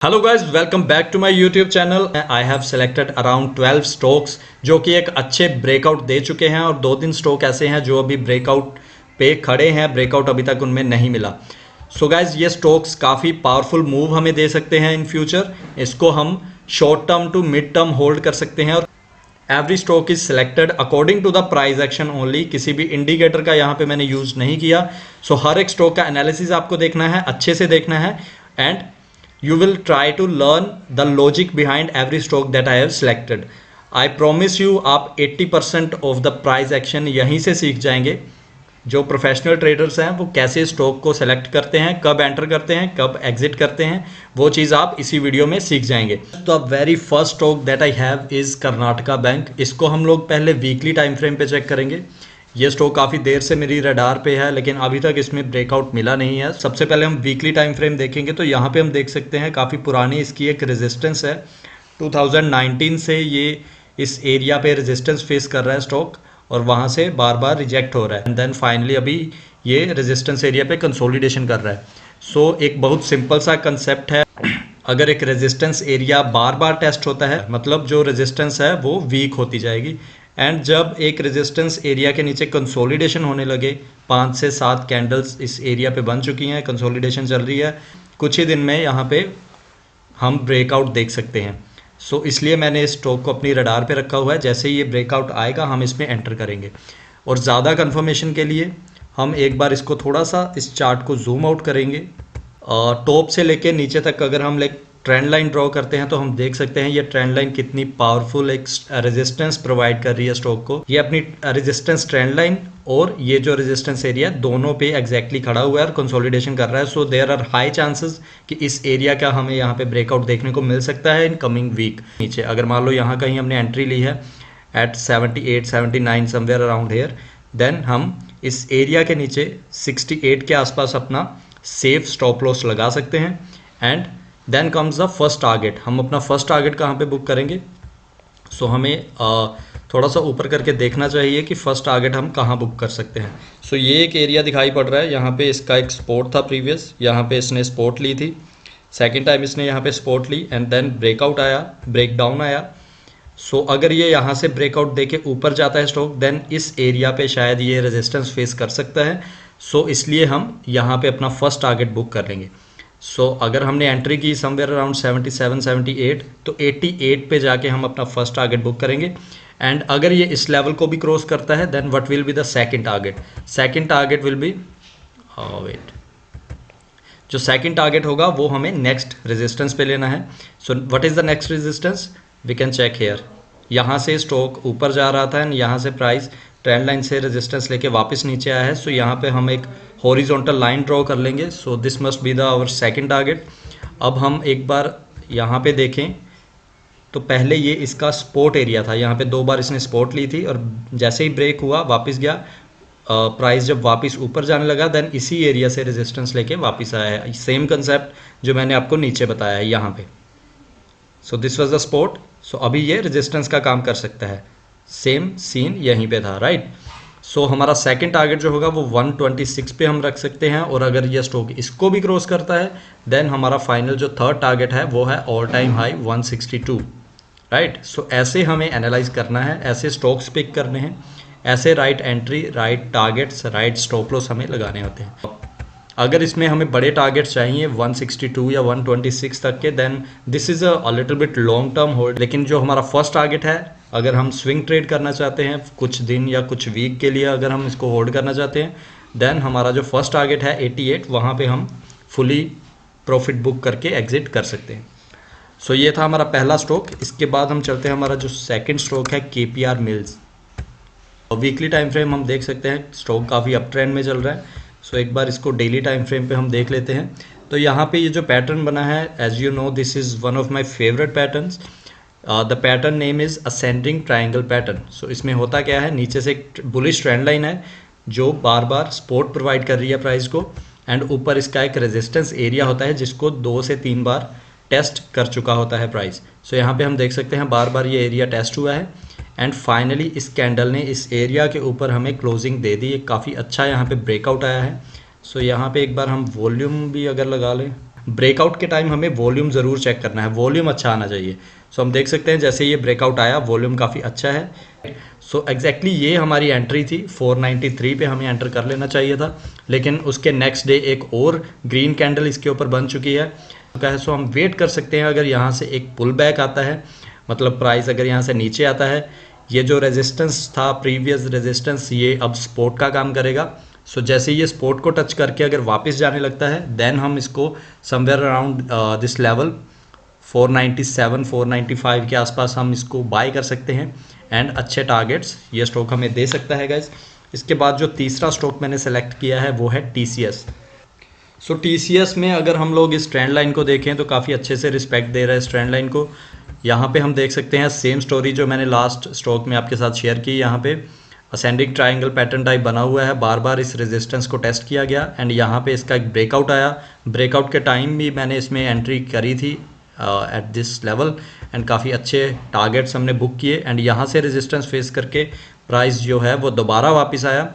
Hello guys, welcome back to my YouTube channel. I have selected around 12 stocks जो कि एक अच्छे breakout दे चुके हैं और 2-3 स्टॉक ऐसे हैं जो अभी ब्रेकआउट पे खड़े हैं, ब्रेकआउट अभी तक उनमें नहीं मिला। सो गाइस, ये स्टॉक्स काफ़ी पावरफुल मूव हमें दे सकते हैं इन फ्यूचर। इसको हम short term to mid term hold कर सकते हैं और every stock is selected according to the price action only. किसी भी इंडिकेटर का यहाँ पे मैंने यूज़ नहीं किया। सो हर एक स्टॉक का एनालिसिस आपको देखना है, अच्छे से देखना है and you will try to learn the logic behind every stock that I have selected. I promise you आप 80% of the price action यहीं से सीख जाएंगे। जो प्रोफेशनल ट्रेडर्स हैं वो कैसे स्टॉक को सेलेक्ट करते हैं, कब एंटर करते हैं, कब एग्जिट करते हैं, वो चीज़ आप इसी वीडियो में सीख जाएंगे। तो अब very first stock that I have is Karnataka bank. इसको हम लोग पहले वीकली टाइम फ्रेम पे चेक करेंगे। ये स्टॉक काफ़ी देर से मेरी रडार पे है लेकिन अभी तक इसमें ब्रेकआउट मिला नहीं है। सबसे पहले हम वीकली टाइम फ्रेम देखेंगे तो यहाँ पे हम देख सकते हैं काफ़ी पुरानी इसकी एक रेजिस्टेंस है। 2019 से ये इस एरिया पे रेजिस्टेंस फेस कर रहा है स्टॉक और वहाँ से बार बार रिजेक्ट हो रहा है एंड देन फाइनली अभी ये रेजिस्टेंस एरिया पे कंसोलिडेशन कर रहा है। सो एक बहुत सिंपल सा कंसेप्ट है। अगर एक रेजिस्टेंस एरिया बार बार टेस्ट होता है मतलब जो रेजिस्टेंस है वो वीक होती जाएगी एंड जब एक रेजिस्टेंस एरिया के नीचे कंसोलिडेशन होने लगे, 5 से 7 कैंडल्स इस एरिया पे बन चुकी हैं, कंसोलिडेशन चल रही है, कुछ ही दिन में यहाँ पे हम ब्रेकआउट देख सकते हैं। सो इसलिए मैंने इस स्टॉक को अपनी रडार पे रखा हुआ है। जैसे ही ये ब्रेकआउट आएगा हम इसमें एंटर करेंगे। और ज़्यादा कंफर्मेशन के लिए हम एक बार इसको थोड़ा सा इस चार्ट को जूम आउट करेंगे। टॉप से लेके नीचे तक अगर हम ट्रेंड लाइन ड्रॉ करते हैं तो हम देख सकते हैं ये ट्रेंड लाइन कितनी पावरफुल एक रेजिस्टेंस प्रोवाइड कर रही है स्टॉक को। ये अपनी रेजिस्टेंस ट्रेंड लाइन और ये जो रेजिस्टेंस एरिया दोनों पे एग्जैक्टली खड़ा हुआ है और कंसोलिडेशन कर रहा है। So there are high chances कि इस एरिया का हमें यहाँ पे ब्रेकआउट देखने को मिल सकता है इन कमिंग वीक। नीचे अगर मान लो यहाँ कहीं हमने एंट्री ली है at 78 79 somewhere around here, then हम इस एरिया के नीचे 68 के आसपास अपना सेफ स्टॉप लॉस लगा सकते हैं and then comes the first target. हम अपना फर्स्ट टारगेट कहाँ पे बुक करेंगे? सो हमें थोड़ा सा ऊपर करके देखना चाहिए कि फर्स्ट टारगेट हम कहाँ बुक कर सकते हैं। सो ये एक एरिया दिखाई पड़ रहा है, यहाँ पे इसका एक सपोर्ट था प्रीवियस, यहाँ पे इसने सपोर्ट ली थी, सेकेंड टाइम इसने यहाँ पे सपोर्ट ली एंड देन ब्रेकआउट आया, ब्रेक डाउन आया। सो अगर ये यहाँ से ब्रेकआउट देके ऊपर जाता है स्टॉक, देन इस एरिया पे शायद ये रेजिस्टेंस फेस कर सकता है। सो इसलिए हम यहाँ पे अपना फर्स्ट टारगेट बुक कर लेंगे। सो अगर हमने एंट्री की समवेयर अराउंड 77 78 तो 88 पे जाके हम अपना फर्स्ट टारगेट बुक करेंगे एंड अगर ये इस लेवल को भी क्रॉस करता है then what will be the second target? Second target will be जो सेकंड टारगेट होगा वो हमें नेक्स्ट रेजिस्टेंस पे लेना है। So what is the next resistance? We can check here. यहाँ से स्टॉक ऊपर जा रहा था एंड यहाँ से प्राइस ट्रेंड लाइन से रेजिस्टेंस लेके वापस नीचे आया है। सो यहाँ पे हम एक हॉरिजॉन्टल लाइन ड्रॉ कर लेंगे। So this must be the our second target. अब हम एक बार यहाँ पे देखें तो पहले ये इसका सपोर्ट एरिया था, यहाँ पे 2 बार इसने सपोर्ट ली थी और जैसे ही ब्रेक हुआ वापस गया। प्राइस जब वापस ऊपर जाने लगा देन इसी एरिया से रेजिस्टेंस लेके वापस आया है। सेम कंसेप्ट जो मैंने आपको नीचे बताया है यहाँ पे। So this was the support. So अभी ये रेजिस्टेंस का काम कर सकता है। सेम सीन यहीं पे था, राइट। सो हमारा सेकंड टारगेट जो होगा वो 126 पे हम रख सकते हैं और अगर ये स्टॉक इसको भी क्रॉस करता है देन हमारा फाइनल जो थर्ड टारगेट है वो है ऑल टाइम हाई 162, राइट। सो ऐसे हमें एनालाइज करना है, ऐसे स्टॉक्स पिक करने हैं, ऐसे right entry, right targets, right stop loss हमें लगाने होते हैं। अगर इसमें हमें बड़े टारगेट्स चाहिए 162 या 126 तक के, then this is a little bit long term hold. लेकिन जो हमारा फर्स्ट टारगेट है, अगर हम स्विंग ट्रेड करना चाहते हैं कुछ दिन या कुछ वीक के लिए, अगर हम इसको होल्ड करना चाहते हैं देन हमारा जो फर्स्ट टारगेट है 88, वहाँ पे हम फुली प्रॉफिट बुक करके एग्जिट कर सकते हैं। सो ये था हमारा पहला स्टॉक। इसके बाद हम चलते हैं, हमारा जो सेकेंड स्टॉक है KPR mills. Weekly time frame हम देख सकते हैं स्टॉक काफ़ी अप ट्रेंड में चल रहा है। सो एक बार इसको डेली टाइम फ्रेम पे हम देख लेते हैं। तो यहाँ पे ये जो पैटर्न बना है, as you know this is one of my favourite patterns. The pattern name is ascending triangle pattern. So इसमें होता क्या है, नीचे से एक बुलिश ट्रेंड लाइन है जो बार बार सपोर्ट प्रोवाइड कर रही है प्राइस को एंड ऊपर इसका एक रेजिस्टेंस एरिया होता है जिसको 2 से 3 बार टेस्ट कर चुका होता है प्राइस। सो यहाँ पे हम देख सकते हैं बार बार ये एरिया टेस्ट हुआ है एंड फाइनली इस कैंडल ने इस एरिया के ऊपर हमें क्लोजिंग दे दी। काफ़ी अच्छा यहाँ पे ब्रेकआउट आया है। सो यहाँ पे एक बार हम वॉल्यूम भी अगर लगा लें, ब्रेकआउट के टाइम हमें वॉल्यूम ज़रूर चेक करना है, वॉल्यूम अच्छा आना चाहिए। सो हम देख सकते हैं जैसे ये ब्रेकआउट आया वॉल्यूम काफ़ी अच्छा है। सो एग्जैक्टली ये हमारी एंट्री थी 493 पे हमें एंटर कर लेना चाहिए था, लेकिन उसके नेक्स्ट डे एक और ग्रीन कैंडल इसके ऊपर बन चुकी है। सो हम वेट कर सकते हैं अगर यहाँ से एक पुल बैक आता है, मतलब प्राइस अगर यहाँ से नीचे आता है, ये जो रेजिस्टेंस था प्रीवियस रेजिस्टेंस ये अब सपोर्ट का काम करेगा। सो जैसे ये सपोर्ट को टच करके अगर वापस जाने लगता है देन हम इसको समवेयर अराउंड दिस लेवल 497 495 के आसपास हम इसको बाय कर सकते हैं एंड अच्छे टारगेट्स ये स्टॉक हमें दे सकता है गाइज। इसके बाद जो तीसरा स्टॉक मैंने सेलेक्ट किया है वो है TCS। सो TCS में अगर हम लोग इस ट्रेंड लाइन को देखें तो काफ़ी अच्छे से रिस्पेक्ट दे रहा है इस ट्रेंड लाइन को। यहाँ पे हम देख सकते हैं सेम स्टोरी जो मैंने लास्ट स्टॉक में आपके साथ शेयर की। यहाँ पे असेंडिंग ट्रायंगल पैटर्न टाइप बना हुआ है, बार बार इस रेजिस्टेंस को टेस्ट किया गया एंड यहाँ पे इसका एक ब्रेकआउट आया। ब्रेकआउट के टाइम भी मैंने इसमें एंट्री करी थी एट दिस लेवल एंड काफ़ी अच्छे टारगेट्स हमने बुक किए एंड यहाँ से रेजिस्टेंस फेस करके प्राइस जो है वो दोबारा वापस आया,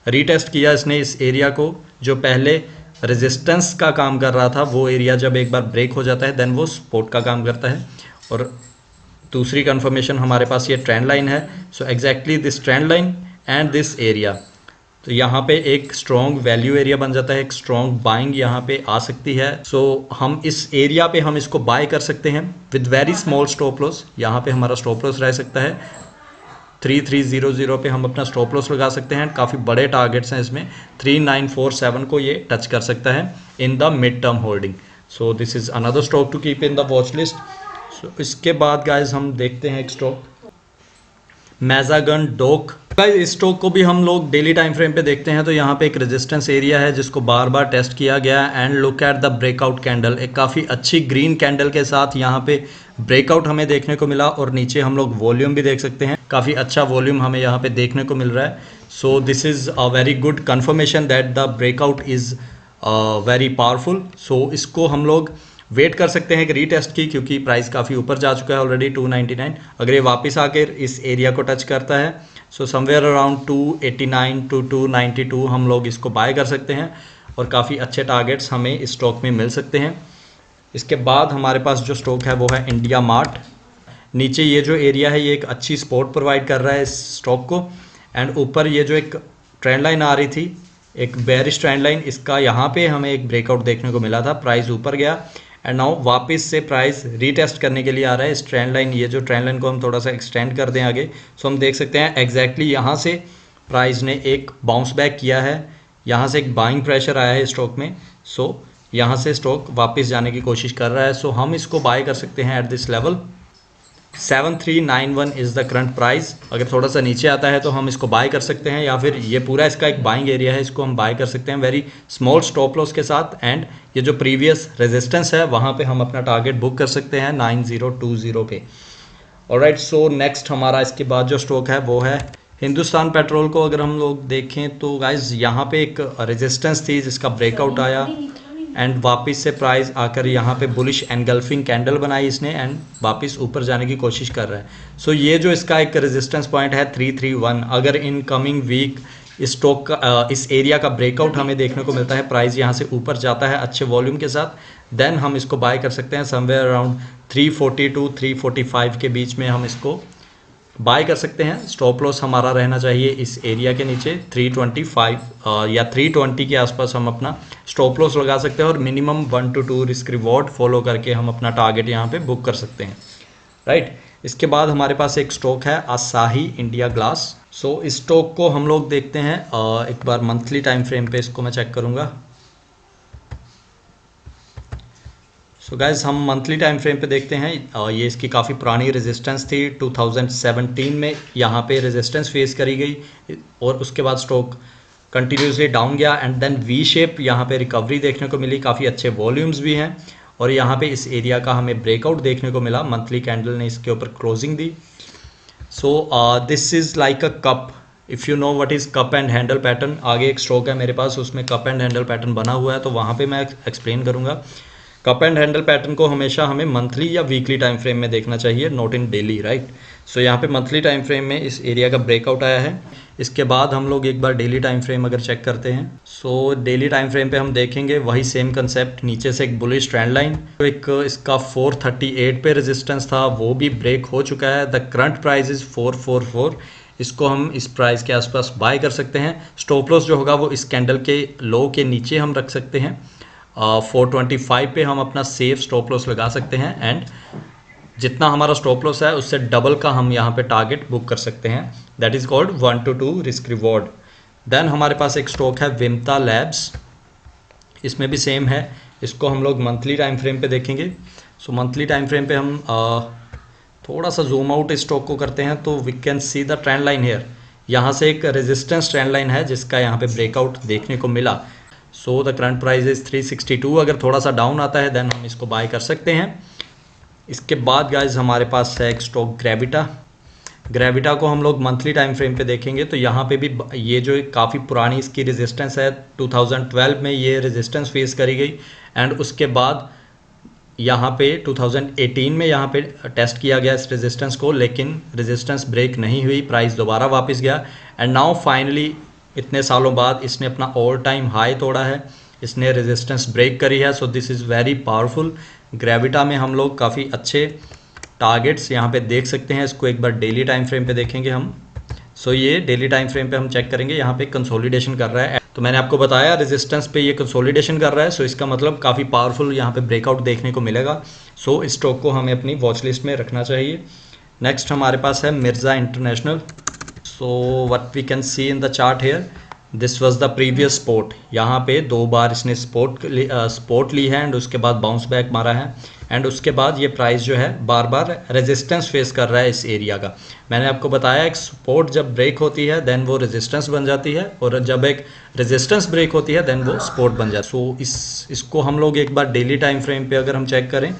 रीटेस्ट किया इसने इस एरिया को जो पहले रेजिस्टेंस का काम कर रहा था। वो एरिया जब एक बार ब्रेक हो जाता है देन वो सपोर्ट का काम करता है। और दूसरी कंफर्मेशन हमारे पास ये ट्रेंड लाइन है। So exactly this trend line and this area, तो यहाँ पे एक स्ट्रॉन्ग वैल्यू एरिया बन जाता है, एक स्ट्रॉन्ग बाइंग यहाँ पे आ सकती है। सो हम इस एरिया पे हम इसको बाय कर सकते हैं with very small stop loss. यहाँ पे हमारा स्टॉप लॉस रह सकता है 3300 पे हम अपना स्टॉप लॉस लगा सकते हैं। काफ़ी बड़े टारगेट्स हैं इसमें, 3947 को ये टच कर सकता है in the mid term holding. So this is another stock to keep in the watch list. So इसके बाद गाइज हम देखते हैं एक स्टॉक मैजागन डोक। इस स्टॉक को भी हम लोग डेली टाइम फ्रेम पे देखते हैं तो यहाँ पे एक रेजिस्टेंस एरिया है जिसको बार बार टेस्ट किया गया and look at the breakout candle. एक काफ़ी अच्छी ग्रीन कैंडल के साथ यहाँ पे ब्रेकआउट हमें देखने को मिला और नीचे हम लोग वॉल्यूम भी देख सकते हैं, काफ़ी अच्छा वॉल्यूम हमें यहाँ पे देखने को मिल रहा है। So this is a very good confirmation that the breakout is very powerful. So इसको हम लोग वेट कर सकते हैं कि रीटेस्ट की, क्योंकि प्राइस काफ़ी ऊपर जा चुका है ऑलरेडी 299। अगर ये वापस आकर इस एरिया को टच करता है सो समवेयर अराउंड 289 टू 292 हम लोग इसको बाय कर सकते हैं और काफ़ी अच्छे टारगेट्स हमें इस स्टॉक में मिल सकते हैं। इसके बाद हमारे पास जो स्टॉक है वो है इंडिया मार्ट। नीचे ये जो एरिया है ये एक अच्छी सपोर्ट प्रोवाइड कर रहा है इस स्टॉक को एंड ऊपर ये जो एक ट्रेंड लाइन आ रही थी, एक बेयरिश ट्रेंड लाइन, इसका यहाँ पे हमें एक ब्रेकआउट देखने को मिला था, प्राइस ऊपर गया एंड नाउ वापस से प्राइस रीटेस्ट करने के लिए आ रहा है इस ट्रेंड लाइन। ये जो ट्रेंड लाइन को हम थोड़ा सा एक्सटेंड कर दें आगे, सो हम देख सकते हैं एग्जैक्टली यहाँ से प्राइस ने एक बाउंस बैक किया है, यहाँ से एक बाइंग प्रेशर आया है स्टॉक में। सो यहाँ से स्टॉक वापस जाने की कोशिश कर रहा है। सो हम इसको बाय कर सकते हैं at this level 7391 is the current price. अगर थोड़ा सा नीचे आता है तो हम इसको बाय कर सकते हैं या फिर ये पूरा इसका एक बाइंग एरिया है, इसको हम बाय कर सकते हैं वेरी स्मॉल स्टॉप लॉस के साथ एंड ये जो प्रीवियस रेजिस्टेंस है वहाँ पे हम अपना टारगेट बुक कर सकते हैं 9020 पे। ऑलराइट, सो नेक्स्ट हमारा इसके बाद जो स्टॉक है वो है हिंदुस्तान पेट्रोल को। अगर हम लोग देखें तो गाइज यहाँ पे एक रेजिस्टेंस थी जिसका ब्रेकआउट आया एंड वापस से प्राइस आकर यहाँ पे बुलिश एनगल्फिंग कैंडल बनाई इसने एंड वापस ऊपर जाने की कोशिश कर रहा है। सो ये जो इसका एक रेजिस्टेंस पॉइंट है 331, अगर इन कमिंग वीक इस स्टॉक का इस एरिया का ब्रेकआउट हमें देखने को मिलता है, प्राइस यहाँ से ऊपर जाता है अच्छे वॉल्यूम के साथ, देन हम इसको बाय कर सकते हैं समवेयर अराउंड 340 टू 345 के बीच में हम इसको बाय कर सकते हैं। स्टॉप लॉस हमारा रहना चाहिए इस एरिया के नीचे 325 या 320 के आसपास हम अपना स्टॉप लॉस लगा सकते हैं और minimum 1 to 2 risk reward follow करके हम अपना टारगेट यहाँ पे बुक कर सकते हैं। राइट, इसके बाद हमारे पास एक स्टॉक है आसाही इंडिया ग्लास। सो इस स्टॉक को हम लोग देखते हैं एक बार मंथली टाइम फ्रेम पे इसको मैं चेक करूँगा। सो गाइज हम मंथली टाइम फ्रेम पे देखते हैं, ये इसकी काफ़ी पुरानी रेजिस्टेंस थी 2017 में यहाँ पे रेजिस्टेंस फेस करी गई और उसके बाद स्टॉक कंटिन्यूसली डाउन गया एंड देन वी शेप यहाँ पे रिकवरी देखने को मिली, काफ़ी अच्छे वॉल्यूम्स भी हैं और यहाँ पे इस एरिया का हमें ब्रेकआउट देखने को मिला, मंथली कैंडल ने इसके ऊपर closing the. So this is like a cup, if you know what is cup and handle pattern. आगे एक स्टॉक है मेरे पास उसमें कप एंड हैंडल पैटर्न बना हुआ है तो वहाँ पे मैं एक्सप्लेन करूँगा। कप एंड हैंडल पैटर्न को हमेशा हमें मंथली या वीकली टाइम फ्रेम में देखना चाहिए, नॉट इन डेली, राइट। सो यहाँ पे मंथली टाइम फ्रेम में इस एरिया का ब्रेकआउट आया है। इसके बाद हम लोग एक बार डेली टाइम फ्रेम अगर चेक करते हैं, सो डेली टाइम फ्रेम पे हम देखेंगे वही सेम कंसेप्ट, नीचे से एक बुलिश ट्रेंड लाइन, तो एक इसका 438 पे रेजिस्टेंस था वो भी ब्रेक हो चुका है। द करंट प्राइस इज 444, इसको हम इस प्राइस के आसपास बाय कर सकते हैं। स्टॉप लॉस जो होगा वो इस कैंडल के लो के नीचे हम रख सकते हैं। 425 पे हम अपना सेफ स्टॉप लॉस लगा सकते हैं एंड जितना हमारा स्टॉप लॉस है उससे डबल का हम यहाँ पे टारगेट बुक कर सकते हैं। That is called 1 to 2 risk reward. Then हमारे पास एक स्टॉक है विमता लैब्स, इसमें भी सेम है। इसको हम लोग मंथली टाइम फ्रेम पे देखेंगे। सो मंथली टाइम फ्रेम पे हम थोड़ा सा जूम आउट इस स्टॉक को करते हैं तो we can see the trend line here. यहाँ से एक रेजिस्टेंस ट्रेंड लाइन है जिसका यहाँ पे ब्रेकआउट देखने को मिला। So the current price is 362। अगर थोड़ा सा डाउन आता है देन हम इसको बाय कर सकते हैं। इसके बाद गाइज हमारे पास है एक स्टॉक ग्रेविटा को हम लोग मंथली टाइम फ्रेम पे देखेंगे तो यहाँ पे भी ये जो काफ़ी पुरानी इसकी रेजिस्टेंस है, 2012 में ये रेजिस्टेंस फेस करी गई एंड उसके बाद यहाँ पे 2018 में यहाँ पे टेस्ट किया गया इस रेजिस्टेंस को, लेकिन रेजिस्टेंस ब्रेक नहीं हुई, प्राइस दोबारा वापस गया एंड नाउ फाइनली इतने सालों बाद इसने अपना ऑल टाइम हाई तोड़ा है, इसने रेजिस्टेंस ब्रेक करी है। So this is very powerful. Gravita में हम लोग काफ़ी अच्छे टारगेट्स यहाँ पे देख सकते हैं। इसको एक बार डेली टाइम फ्रेम पे देखेंगे हम। सो ये डेली टाइम फ्रेम पे हम चेक करेंगे, यहाँ पे कंसोलिडेशन कर रहा है। तो मैंने आपको बताया रेजिस्टेंस पे ये कंसोलिडेशन कर रहा है, सो इसका मतलब काफ़ी पावरफुल यहाँ पे ब्रेकआउट देखने को मिलेगा। सो इस स्टॉक को हमें अपनी वॉच लिस्ट में रखना चाहिए। नेक्स्ट हमारे पास है Mirza International. So what we can see in the chart here, this was the previous support. यहाँ पे 2 बार इसने स्पोर्ट ली है एंड उसके बाद बाउंस बैक मारा है एंड उसके बाद ये प्राइस जो है बार बार रेजिस्टेंस फेस कर रहा है इस एरिया का। मैंने आपको बताया एक सपोर्ट जब ब्रेक होती है देन वो रेजिस्टेंस बन जाती है और जब एक रेजिस्टेंस ब्रेक होती है देन वो सपोर्ट बन जाता है। सो इसको हम लोग एक बार डेली टाइम फ्रेम पे अगर हम चेक करें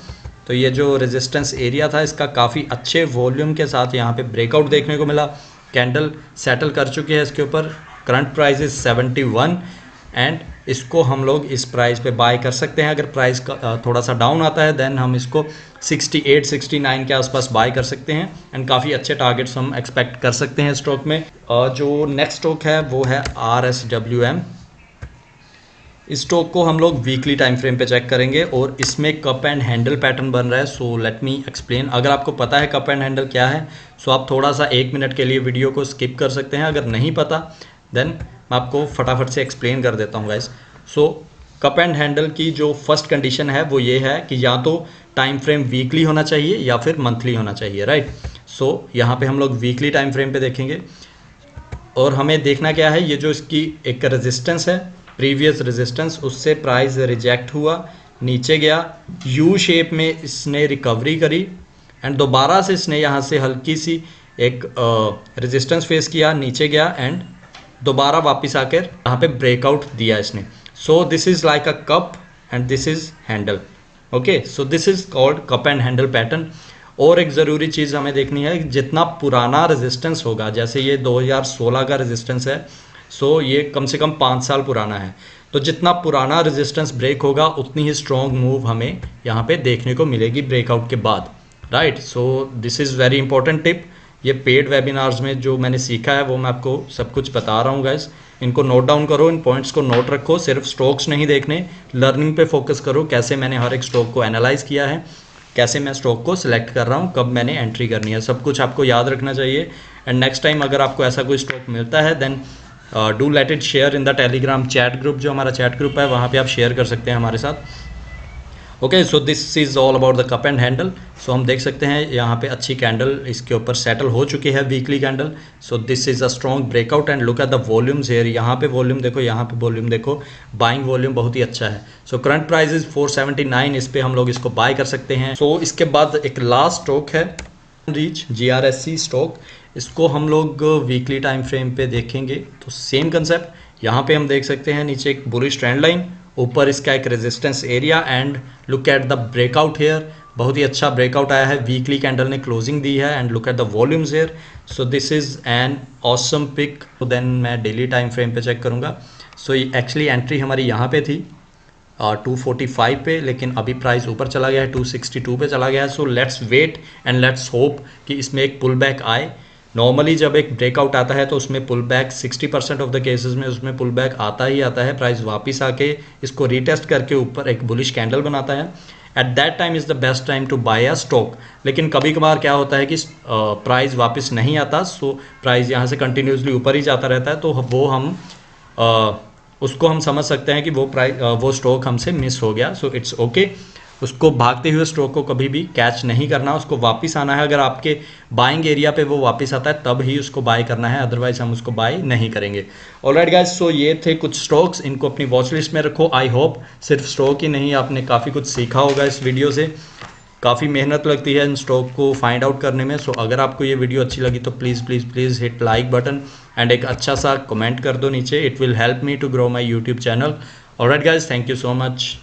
तो ये जो रेजिस्टेंस एरिया था इसका काफ़ी अच्छे वॉल्यूम के साथ यहाँ पे ब्रेकआउट देखने को मिला। कैंडल सेटल कर चुकी है इसके ऊपर। करंट प्राइस इज 71 एंड इसको हम लोग इस प्राइस पे बाय कर सकते हैं। अगर प्राइस का थोड़ा सा डाउन आता है देन हम इसको 68-69 के आसपास बाय कर सकते हैं एंड काफ़ी अच्छे टारगेट्स हम एक्सपेक्ट कर सकते हैं स्टॉक में। जो नेक्स्ट स्टॉक है वो है RSWM। इस स्टॉक को हम लोग वीकली टाइम फ्रेम पे चेक करेंगे और इसमें कप एंड हैंडल पैटर्न बन रहा है। So let me explain. अगर आपको पता है कप एंड हैंडल क्या है सो आप थोड़ा सा 1 मिनट के लिए वीडियो को स्किप कर सकते हैं। अगर नहीं पता देन मैं आपको फटाफट से एक्सप्लेन कर देता हूँ guys. So cup and handle की जो फर्स्ट कंडीशन है वो ये है कि या तो टाइम फ्रेम वीकली होना चाहिए या फिर मंथली होना चाहिए, राइट। सो यहाँ पे हम लोग वीकली टाइम फ्रेम पे देखेंगे और हमें देखना क्या है, ये जो इसकी एक रेजिस्टेंस है प्रीवियस रेजिस्टेंस, उससे प्राइस रिजेक्ट हुआ, नीचे गया, यू शेप में इसने रिकवरी करी एंड दोबारा से इसने यहाँ से हल्की सी एक रेजिस्टेंस फेस किया, नीचे गया एंड दोबारा वापस आकर यहाँ पे ब्रेकआउट दिया इसने। So this is like a cup and this is handle. Okay, so this is called cup and handle pattern. और एक ज़रूरी चीज़ हमें देखनी है, जितना पुराना रेजिस्टेंस होगा, जैसे ये 2016 का रेजिस्टेंस है, सो ये कम से कम 5 साल पुराना है, तो जितना पुराना रेजिस्टेंस ब्रेक होगा उतनी ही स्ट्रॉन्ग मूव हमें यहाँ पे देखने को मिलेगी ब्रेकआउट के बाद, right. So this is very important tip. ये पेड वेबिनार्स में जो मैंने सीखा है वो मैं आपको सब कुछ बता रहा हूँ गाइस। इनको नोट डाउन करो, इन पॉइंट्स को नोट रखो, सिर्फ स्टॉक्स नहीं देखने, लर्निंग पे फोकस करो, कैसे मैंने हर एक स्टॉक को एनालाइज किया है, कैसे मैं स्टॉक को सिलेक्ट कर रहा हूँ, कब मैंने एंट्री करनी है, सब कुछ आपको याद रखना चाहिए। एंड नेक्स्ट टाइम अगर आपको ऐसा कोई स्टॉक मिलता है then do let it share in the Telegram chat group, जो हमारा चैट ग्रुप है वहाँ पे आप शेयर कर सकते हैं हमारे साथ। Okay, so this is all about the cup and handle. So हम देख सकते हैं यहाँ पे अच्छी कैंडल इसके ऊपर सेटल हो चुकी है, weekly candle. So this is a strong breakout and look at the volumes here. यहाँ पे वॉल्यूम देखो, यहाँ पे वॉल्यूम देखो, बाइंग वॉल्यूम बहुत ही अच्छा है। सो करंट प्राइस इज 479, इस पे हम लोग इसको बाय कर सकते हैं। सो इसके बाद एक लास्ट स्टॉक है रीच GRSC स्टॉक। इसको हम लोग वीकली टाइम फ्रेम पे देखेंगे तो सेम कंसेप्ट, यहाँ पे हम देख सकते हैं नीचे एक बुलिश ट्रेंड लाइन, ऊपर इसका एक resistance area and look at the breakout here. बहुत ही अच्छा ब्रेकआउट आया है, वीकली कैंडल ने क्लोजिंग दी है and look at the volumes here. So this is an awesome pick. तो देन मैं डेली टाइम फ्रेम पे चेक करूँगा। सो एक्चुअली एंट्री हमारी यहाँ पे थी 245 पे, लेकिन अभी प्राइस ऊपर चला गया है, 262 पे चला गया है। So let's wait and let's hope कि इसमें एक पुल बैक आए। नॉर्मली जब एक ब्रेकआउट आता है तो उसमें pull back 60% of the cases में उसमें पुल बैक आता ही आता है। प्राइस वापस आके इसको रीटेस्ट करके ऊपर एक बुलिश कैंडल बनाता है। At that time is the best time to buy a stock. लेकिन कभी कभार क्या होता है कि प्राइस वापस नहीं आता, सो प्राइस यहाँ से कंटिन्यूसली ऊपर ही जाता रहता है, तो वो हम उसको हम समझ सकते हैं कि वो स्टॉक हमसे मिस हो गया। So it's okay. उसको भागते हुए स्टॉक को कभी भी कैच नहीं करना, उसको वापस आना है। अगर आपके बाइंग एरिया पे वो वापस आता है तब ही उसको बाय करना है, अदरवाइज हम उसको बाय नहीं करेंगे। ऑलराइट गाइस, सो ये थे कुछ स्टॉक्स, इनको अपनी वॉच लिस्ट में रखो। आई होप सिर्फ स्टॉक ही नहीं, आपने काफ़ी कुछ सीखा होगा इस वीडियो से। काफ़ी मेहनत लगती है इन स्टॉक को फाइंड आउट करने में। सो अगर आपको ये वीडियो अच्छी लगी तो please please please hit like button and एक अच्छा सा कमेंट कर दो नीचे। It will help me to grow my YouTube channel. Alright guys, thank you so much.